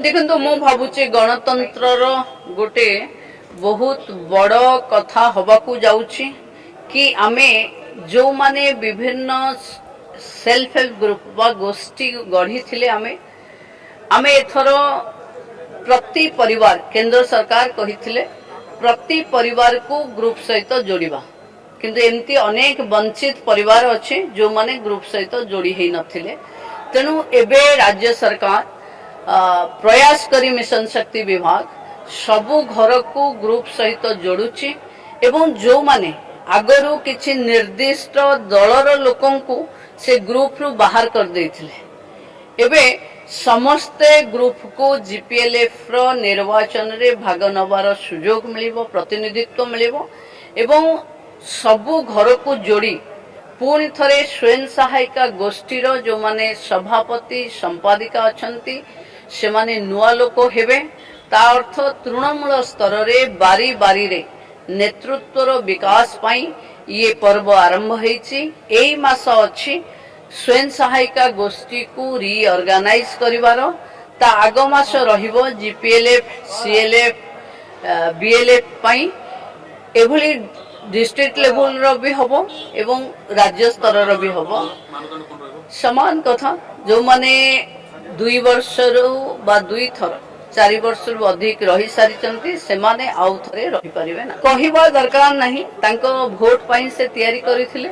देखो मु भावुचे गणतंत्र गोटे बहुत बड़ कथा हवाकू जाउची कि आमे जो माने विभिन्न सेल्फ हेल्प ग्रुप बा गोष्ठी गढ़ी थिले आमे एथर प्रति परिवार केंद्र सरकार कहिथिले प्रति परिवार को ग्रुप सहित जोड़िबा किंतु एमती अनेक वंचित परिवार अच्छे जो माने ग्रुप सहित जोड़ी ही नथिले तेणु एबे राज्य सरकार प्रयास करी मिशन शक्ति विभाग सबु घर को ग्रुप सहित जोड़ुची एवं जो माने आगरू किछि निर्दिष्ट दलर लोकन को से ग्रुप रु बाहर कर देथिले एबे समस्ते ग्रुप को जीपीएलएफ रो निर्वाचन रे भाग नबार सुजोग मिलिबो प्रतिनिधित्व मिलिबो एवं सबु घर को जोड़ी पुणी थरे स्वयं सहायिका गोष्ठीर जो माने सभापति संपादिका अछंती से माने नुआ लोक हेबे ता अर्थ तृणमूल स्तर रे बारी बारी रे नेतृत्वर विकास पाई ये पर्व आरंभ होईची एई मास अछि स्वयं सहायिका गोष्ठी को रीऑर्गेनाइज करिवार ता आग मास रहिबो जीपीएलएफ सीएलएफ बीएलएफ पाई एभली डिस्ट्रिक्ट लेवल रो भी हबो एवं राज्य स्तर रो भी हबो समान कथा जो माने 2 वर्ष रु बा 2 थर 4 वर्ष रु अधिक रही सारी से माने आउ थरे रही परिबे ना कहिबा दरकार नहीं तांको वोट पाई से तैयारी करिथिले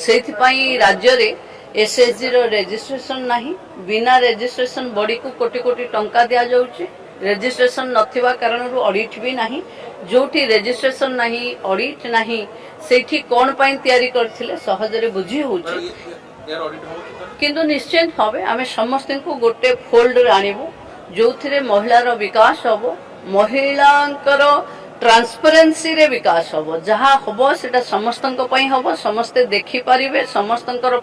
सेथि पाई राज्य रे एसएसजी रो रजिस्ट्रेशन नहीं बिना रजिस्ट्रेशन बॉडी को कोटी कोटी टंका दिया जाउची रजिस्ट्रेशन नथिबा कारण रु ऑडिट भी नहीं जोठी रजिस्ट्रेशन नहीं ऑडिट नहीं सेठी कोन पाई तैयारी करथिले सहज रे बुझी होउची किंतु निश्चित भावे आमे समस्त को गोटे फोल्ड रे आनिबो जोथिरे महिलार विकास हबो महिलांकर ट्रांसपेरेंसी रे विकास हबो जहा हबो सेटा समस्तंक पई हबो समस्ते देखि परिबे समस्तंकर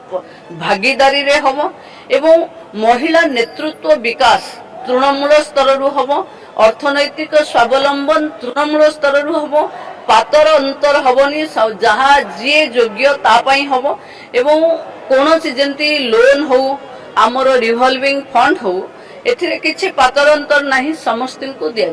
भागीदारी रे हबो एवं महिला नेतृत्व विकास तृणमूल स्तर रु हबो अर्थनैतिक स्वावलंबन तृणमूल स्तर रु हबो पातर अंतर हबनी जहा जे योग्य ता पई हबो एवं कोनोसी जेंती लोन हो आमर रिवॉल्विंग फंड हो एथिरे किछि पातर अंतर नाही समस्त को दिया।